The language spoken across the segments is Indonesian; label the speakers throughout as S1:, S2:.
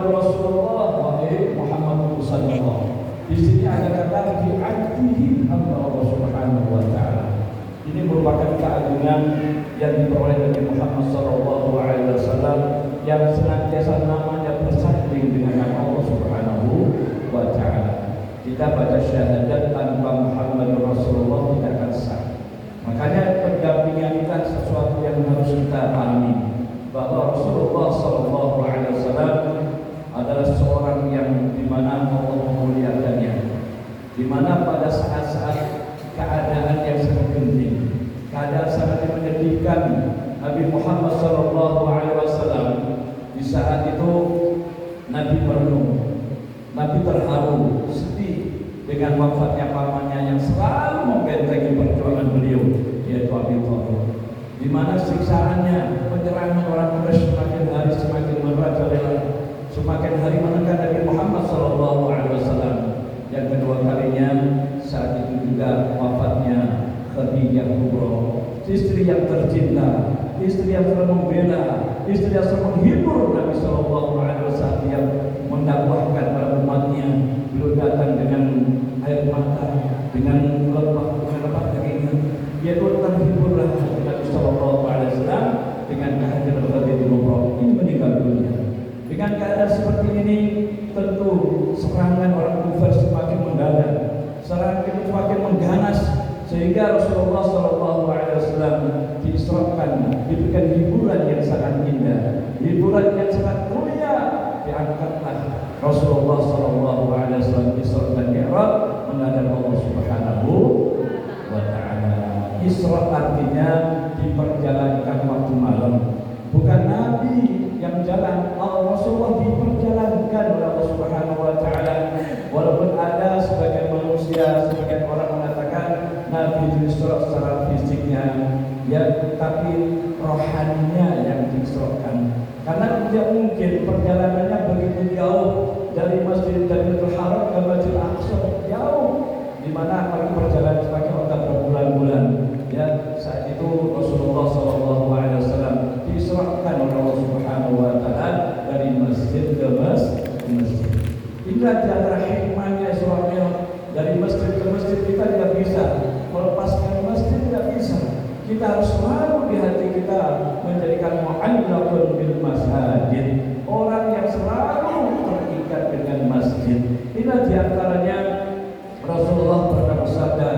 S1: Rasulullah wa Muhammad sallallahu. Di sini ada kata bi'addihi hamba Allah Subhanahu wa taala. Ini merupakan keagungan yang diperoleh Nabi Muhammad sallallahu alaihi wasallam yang senantiasa namanya bersanding dengan nama Allah Subhanahu wa taala. Kita baca syahadat tanpa Muhammad Rasulullah tidak akan sah. Makanya pendampingan kita sesuatu yang harus kita pahami, bahwa Rasulullah sallallahu alaihi wasallam adalah seorang yang dimana Allah memuliakannya, dimana pada saat-saat keadaan yang sangat genting, keadaan sangat menyedihkan, Nabi Muhammad sallallahu alaihi wasallam di saat itu Nabi merenung, Nabi terharu, sedih dengan wafatnya pamannya yang selalu membentengi perjuangan beliau, yaitu Abi Thalib. Di mana siksaannya, penyerangan orang Quraisy semakin hari semakin merajalela, semakin hari menekan Nabi Muhammad sallallahu alaihi wasallam. Yang kedua kalinya saat itu juga wafatnya Khadijah Kubra, istri yang tercinta, istri yang selalu membela, istri yang selalu menghibur Nabi sallallahu alaihi wasallam, yang mendakwahkan para umatnya. Beliau datang dengan air mata, dengan lepas keringat. Dia terhiburlah Nabi sallallahu alaihi wasallam dengan kehadiran Khadijah Kubra. Ini meninggal dunia. Dengan keadaan seperti ini, tentu serangan orang kafir semakin mendadak, serangan itu semakin mengganas, sehingga Rasulullah sallallahu alaihi wasallam diisrakan, diberikan hiburan yang sangat indah, hiburan yang sangat mulia. Diangkatlah Rasulullah sallallahu alaihi wasallam Isra dan Mi'raj menghadap Allah Subhanahu wa taala. Isra artinya diperjalankan waktu malam. Bukan Nabi yang jalan, Rasulullah diperjalankan oleh Allah Subhanahu wa taala. Walaupun ada sebagian manusia, sebagian orang mengatakan Nabi diisra secara fisiknya, ya, tapi rohaninya yang diisrakan. Karena tidak mungkin perjalanannya begitu jauh dari Masjidil Haram ke Masjidil Aqsa, jauh, di mana akan perjalanan sebagai otak berbulan-bulan. Ya, saat itu Rasulullah sallallahu alaihi wasallam diisrakan oleh Allah Subhanahu wa taala dari masjid ke masjid. Inilah di antara hikmahnya Isra Mi'raj. Dari masjid ke masjid kita tidak bisa melepaskan masjid, tidak bisa. Kita harus selalu di hati kita menjadikan mu'allaqun bil masajid, orang yang selalu terikat dengan masjid. Inilah di antaranya Rasulullah pernah bersabda,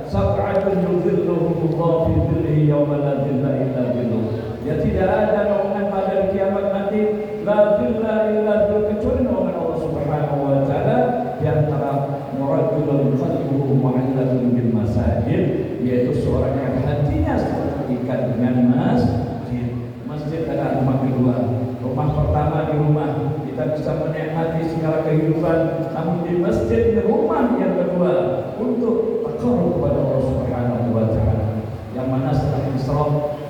S1: sab'atun yudhilluhumullah fi dhillihi yawma la dhilla illa dhilluh. Ya, tidak ada naungan pada kiamat nanti, la dhilla illa dhilluh, kecuali naungan Allah Subhanahu wa taala. Di antara murajulun qalbuhu mu'allaqun bil masajid, yaitu seorang yang hatinya terikat dengan masjid. Masjid adalah rumah kedua. Rumah pertama di rumah, kita bisa menikmati segala kehidupan, namun di masjid di rumah yang kedua untuk taqarrub kepada Allah Subhanahu wa taala. Yang mana setelah Isra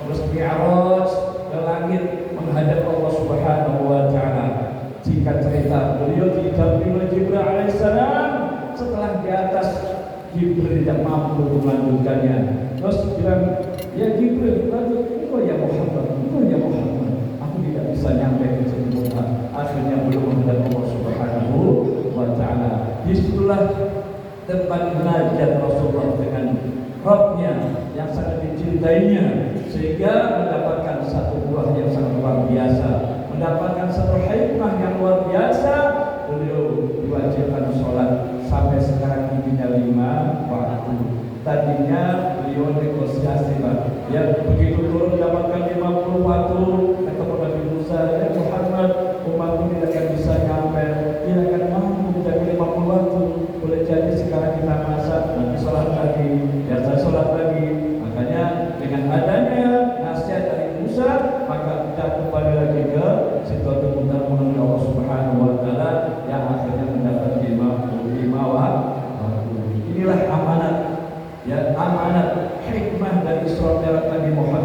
S1: terus Mi'raj ke langit menghadap Allah Subhanahu wa taala. Jika cerita beliau didampingi Jibril alaihissalam, setelah di atas Jibril tidak mampu melanjutkannya. Terus bilang, ya Jibril, lanjut, engkau ya Muhammad, engkau ya Muhammad. Aku tidak bisa nyampe ke situ. Akhirnya belum menghadap Allah Subhanahu wa taala. Disitulah tempat munajat Rasulullah dengan Rabbnya yang sangat dicintainya, sehingga mendapatkan satu buah yang sangat luar biasa, mendapatkan satu hikmah yang luar biasa. Beliau diwajibkan sholat sampai sekarang ini 5 waktu. Tadinya beliau negosiasi, Pak. Ya, begitu turun mendapatkan 50 waktu, kata Nabi Musa, ya Muhammad, umatku tidak akan bisa nyampe, tidak akan mampu menjadi 50 waktu. Boleh jadi sekarang kita masak, nanti sholat lagi, biasa sholat lagi. Makanya dengan adanya nasihat dari Musa, maka kita kembali lagi ke situasi mudah menuju Allah Subhanahu wa taala yang akhirnya mendapat 55 waktu. Inilah amanat, ya, amanat hikmah dari Isra Mi'raj Nabi Muhammad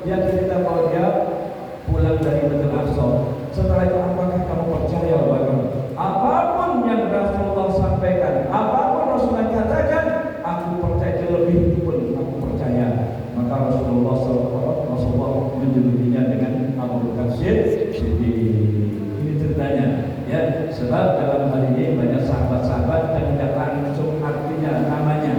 S1: yang kita bawa dia pulang dari Masjidil Aqsa. Setelah itu apakah kamu percaya bahwa apapun yang Rasulullah sampaikan, apapun Rasulullah katakan, aku percaya, lebih itu pun aku percaya. Maka Rasulullah SAW menjulukinya dengan Abu Bakar Siddiq. Ini ceritanya, ya. Sebab dalam hal ini banyak sahabat-sahabat yang tidak langsung artinya namanya.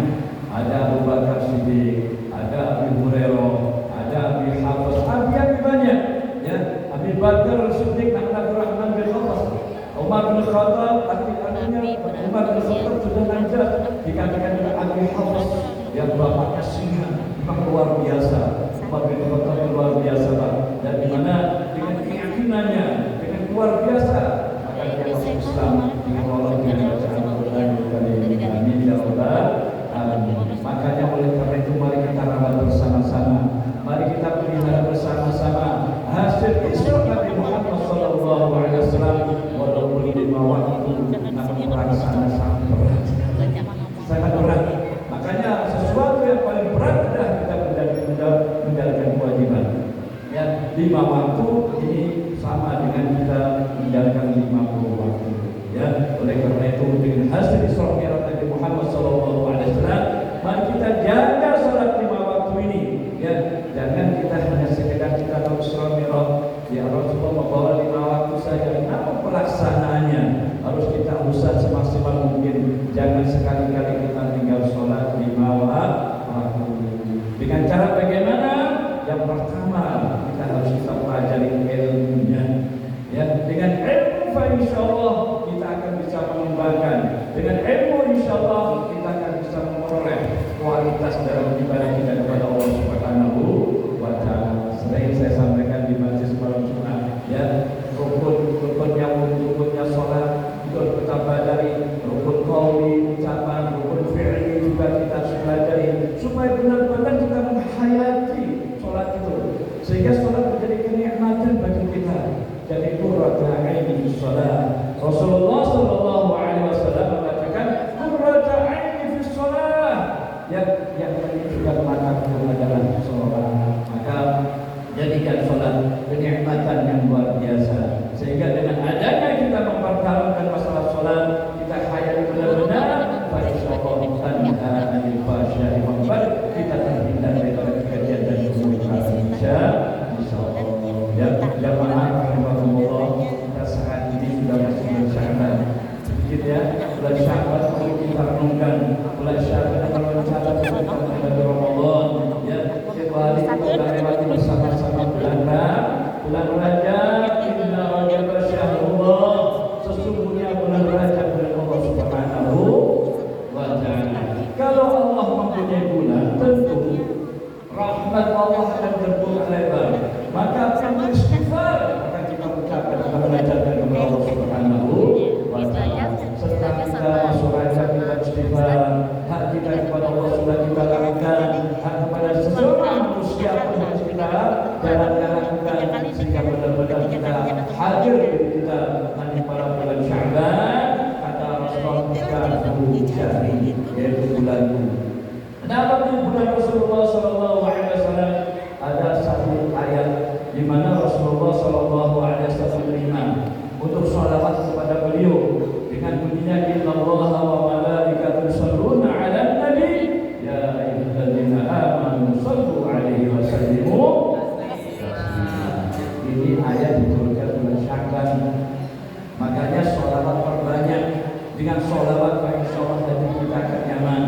S1: Ada Abu Bakar Siddiq, ada Abu Hurairah, ada Abi Hafs, yang banyak. Ya, Abi Bakar Siddiq, Abdurrahman bin Auf, Umar bin Khattab, artinya Umar bin Khattab sudah lanjut dikatakan juga Abi Hafs yang bapaknya singa, memang luar biasa. Umar bin Khattab luar biasa, Pak. Dan di mana dengan keyakinannya, dengan luar biasa, maka dia masuk Islam dengan Allah dengan bacaan Al-Quran. Amin ya rabbal alamin. Makanya oleh karena itu mari kita rawat bersama-sama, mari kita pelihara bersama-sama hasil Isra Nabi Muhammad SAW, walaupun di bawah itu namun perasaan sangat berat. Makanya sesuatu yang paling berat adalah kita menjalankan kewajiban. Ya, 5 waktu ini sama dengan kita menjalankan 50 waktu. Ya, oleh karena itu dengan hasil Isra Nabi Muhammad SAW, mari kita jaga salat 5 waktu ini. Ya, jangan kita hanya sekedar kita tahu Isra Mi'raj, ya Rasulullah membawa 5 waktu saja, namun pelaksanaannya harus kita usaha semaksimal mungkin. Jangan sekali-kali kita tinggal sholat 5 waktu. Dengan cara bagaimana? Yang pertama, kita harus kita pelajari ilmunya. Ya, dengan ilmu insyaallah kita akan bisa mengembangkan. Dengan ilmu insyaallah kita akan bisa memperoleh kualitas dalam ibadah kita kepada Allah Subhanahu wa taala. Sering saya sampaikan di majelis malam Jumat, ya, rukunnya sholat itu kita pelajari, rukun qauli, ucapan, rukun fi'li juga kita pelajari supaya benar-benar kita menghayati sholat itu, sehingga sholat menjadi kenikmatan bagi kita. Jadi qurratu aini fi sholat. Rasulullah SAW mengatakan qurratu aini fi sholat. Yang juga mengatakan adalah sholat. Maka jadikan sholat kenikmatan yang luar biasa, sehingga dengan adanya kita mempertaruhkan masalah sholat, kita hayati benar-benar kita terhindar daripada kejadian dan kemungkaran. Insyaallah. Ya, jamaah rahimahumullah, kita saat ini sudah masuk bulan Sya'ban. Sedikit ya, bulan Sya'ban perlu kita renungkan. Bulan Sya'ban kalau mencatat kita menghadapi Ramadan, ya, kembali kita lewati bersama-sama bulan Rajab. Inna Rajab syahrullah, sesungguhnya bulan Rajab bulan Allah Subhanahu wa taala. Kalau Allah mempunyai bulan, tentu rahmat Allah akan terbuka lebar. Maka kita beristighfar, maka kita mengucapkan munajat kepada Allah Subhanahu wa taala. Setelah kita masuk Rajab, kita beristighfar, hak kita kepada Allah sudah kita lakukan, hak kepada seseorang manusia pun harus kita lakukan, sehingga benar-benar kita hadir kita nanti pada bulan Sya'ban. Kata Rasulullah kita jari, yaitu bulan. Kenapa di bulan Rasulullah SAW ada satu ayat di mana Rasulullah SAW beriman untuk sholawat kepada beliau dengan bunyinya innallaha wa malaikatahu yusholluna 'alan nabi ya ayyuhalladzina amanu shallu 'alaihi wa sallimu taslima. Ini ayat diturunkan bulan Sya'ban. Makanya sholawat perbanyak. Dengan sholawat insyaallah hati kita akan nyaman,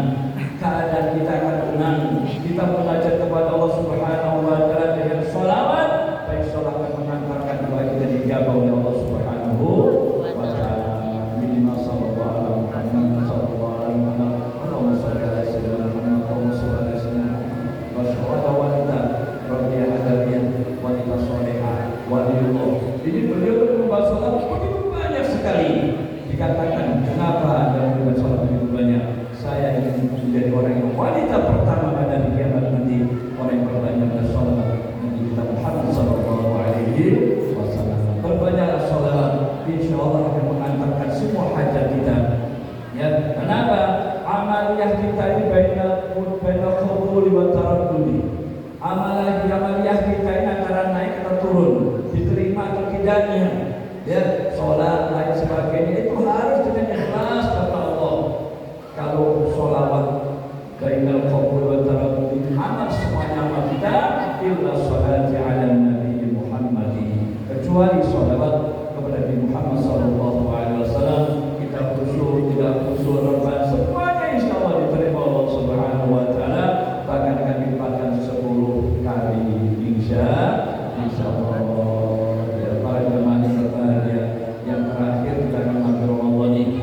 S1: keadaan kita akan tenang. Kita belajar kepada Allah Subhanahu wa taala dengan sholawat, insyaallah akan mengantarkan doa kita dijawab oleh Allah Subhanahu wa taala. Minimal sallallahu alaihi Muhammad sallallahu alaihi wasallam. Allahumma shalli ala sayyidina Muhammad wa sallallahu alaihi wasallam. Wa syuhada wanita radhiyallahu anha wanita salihah waliullah. Jadi beliau membahas salat begitu banyak sekali. Dikatakan kenapa illa salati ala Nabi Muhammad, kecuali salawat kepada Nabi Muhammad sallallahu alaihi wasallam. Kita khusyuk, tidak khusyuk, rebat, semuanya insyaallah diterima Allah Subhanahu wa taala, bahkan akan dilimpahkan 10 kali insyaallah. Ya, para jemaah yang berbahagia, yang terakhir kita akan masuk Ramadan ini,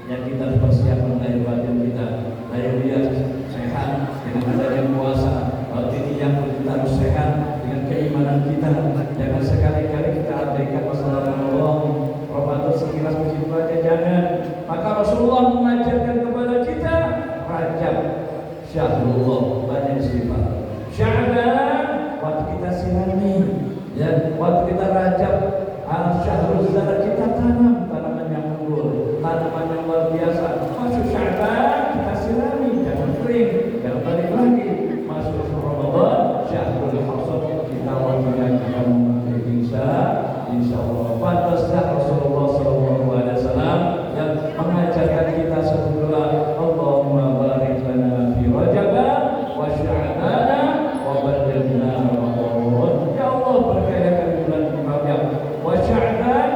S1: yang kita persiapkan lahir batin kita, lahir dia sehat dengan adanya puasa, batin yang kita harus sehat dengan keimanan kita. Jangan sekali-kali kita abaikan masalah Ramadan sekilas begitu aja, jangan. Maka Rasulullah mengajarkan kepada kita Rajab, Syahrullah, banyak istighfar. Sya'ban, waktu kita sirami, ya, waktu kita Rajab, Syahrul Zara, kita tanam tanaman yang unggul, tanaman yang luar biasa. Masuk Sya'ban, kita sirami, jangan kering, jangan balik lagi. Masuk Ramadan, Syahrul Hasad, kita waktunya kita memakai insyaallah. Pantaslah Rasulullah sallallahu alaihi wasallam yang mengajarkan kita sebetulnya, Allahumma barik lana fi Rajab wa Sya'ban wa ballighna Ramadan. Ya Allah, berkayakan bulan Rajab wa Sya'ban,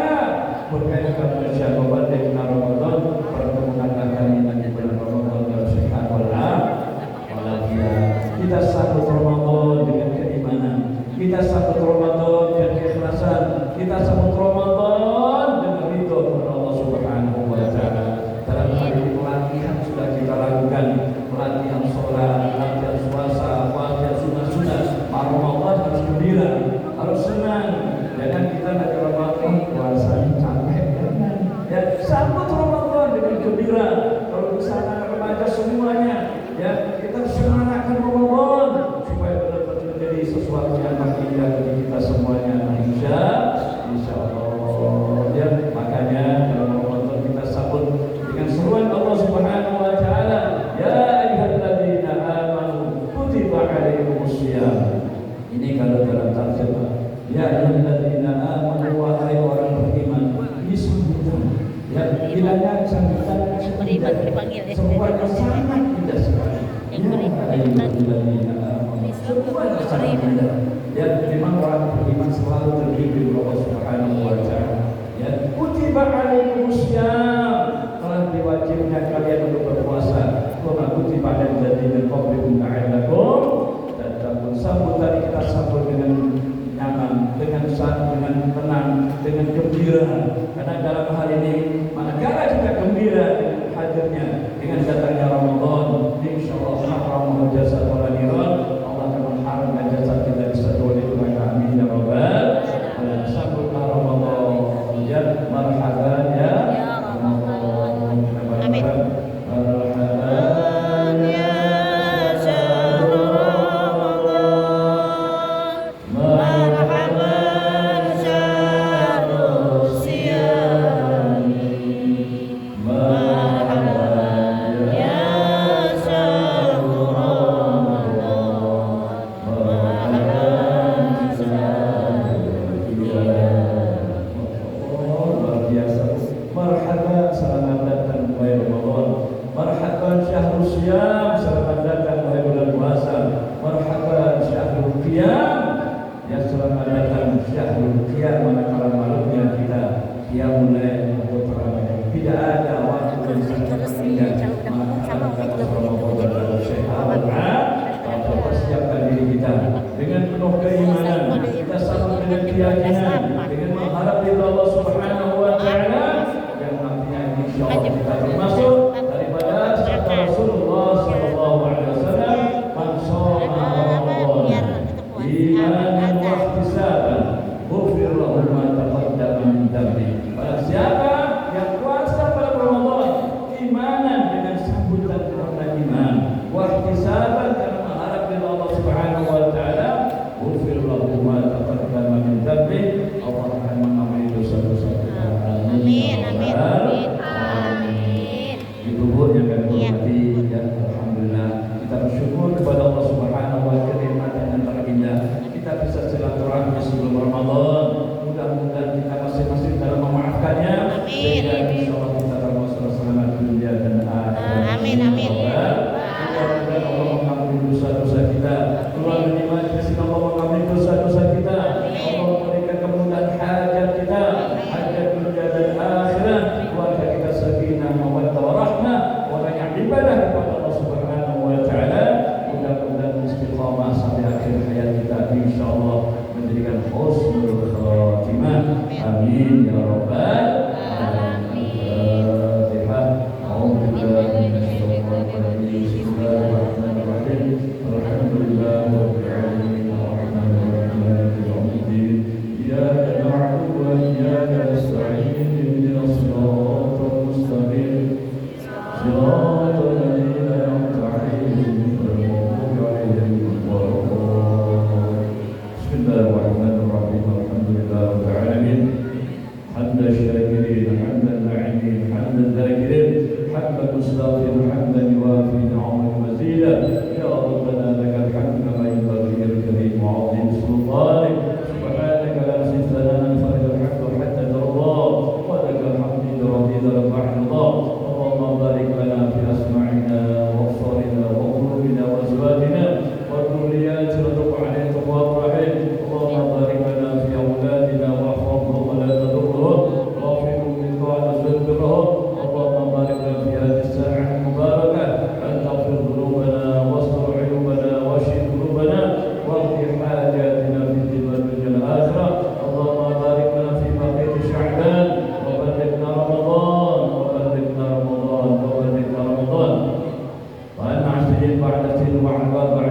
S1: berkayakan bulan Sya'ban wa ballighna Ramadan. Pertemukanlah kami di bulan Ramadan dalam sehat walafiat. Kita sambut Ramadan dengan keimanan, kita sambut Ramadan dengan keikhlasan, kita sambut Ramadan dengan ridho kepada Allah Subhanahu wa taala. Dalam hal ini pelatihan sudah kita lakukan, pelatihan sholat, pelatihan puasa, pelatihan sunat-sunat. Ramadan harus gembira, harus senang. Jangan kita nanti Ramadan puasanya capek, jangan. Ya, sambut Ramadan dengan gembira. Kalau di sana remaja semuanya, ya, kita semangatkan Ramadan supaya benar-benar menjadi sesuatu yang makin indah bagi kita semuanya. Insyaallah. Ya, makanya dalam Ramadan kita sambut dengan seruan Allah Subhanahu wa taala, ya ayyuhalladzina amanu kutiba alaikumusiyam. Ini kalau dalam terjemah, ya ayyuhalladzina amanu, wahai orang beriman. Ini sambutan, ya, bilangnya sambutan beriman dipanggil ya. Semuanya sangat indah sekali. Ya ayyuhalladzina amanu, semuanya sangat indah. Ya, memang orang beriman selalu terhibur Allah Subhanahu wa taala. Ya, kutiba alaikumusiyam, telah diwajibkan kalian untuk berpuasa. Kama kutiba alal ladzina min qablikum la'allakum tattaqun. Sambutan kita sambut dengan nyaman, dengan tenang, dengan gembira. Karena dalam hal ini, manakala kita gembira dengan hadirnya, dengan datangnya Ramadan, insyaallah haram jasad wal niran, Allah akan mengharamkan jasad kita bisa oleh neraka. Amin ya rabbal alamin. Sambutlah Ramadan, ya, marhaban ya Ramadan. Amin. Marhaban ya syahrul Ramadan, marhaban syahrul siyam, marhaban ya syahrul Ramadan, marhaban syahrul siyam. Luar biasa. Marhaban, selamat datang wahai Ramadan. Marhaban syahrul siyam, selamat datang wahai bulan puasa. Marhaban syahrul qiyam, ya, selamat datang syahrul qiyam, manakala malamnya kita qiyamul lail atau tarawih. Tidak ada waktu yang sangat indah manakala kita Ramadan dalam sehat. Maka persiapkan diri kita dengan penuh keimanan, kita sambut dengan keyakinan, dengan mengharap ridha Allah Subhanahu wa taala, yang nantinya insyaallah kita termasuk daripada sabda Rasulullah sallallahu alaihi wasallam, man shoma Ramadan imanan wa ihtisaban ghufira lahu ma taqaddama min dhanbi. Barang siapa yang puasa pada Ramadan imanan dengan sambutan karena iman, wa ihtisaban karena mengharap ridha Allah Subhanahu wa taala, ghufira lahu ma taqaddama min dhanbi, Allah akan mengampuni dosa-dosa kita.
S2: Amin, amin, amin, amin.
S1: Ibu yang kami hormati, ya, alhamdulillah kita bersyukur kepada Allah Subhanahu wa taala kenikmatan yang terindah. Kita bisa silaturahmi sebelum Ramadan. Mudah-mudahan kita masing-masing dalam memaafkannya. Sehingga insyaallah kita termasuk selamat dunia dan akhirat.
S2: Amin, amin.
S1: Mudah-mudahan Allah mengampuni dosa-dosa kita. Keluarga di majlis Allah mengampuni wa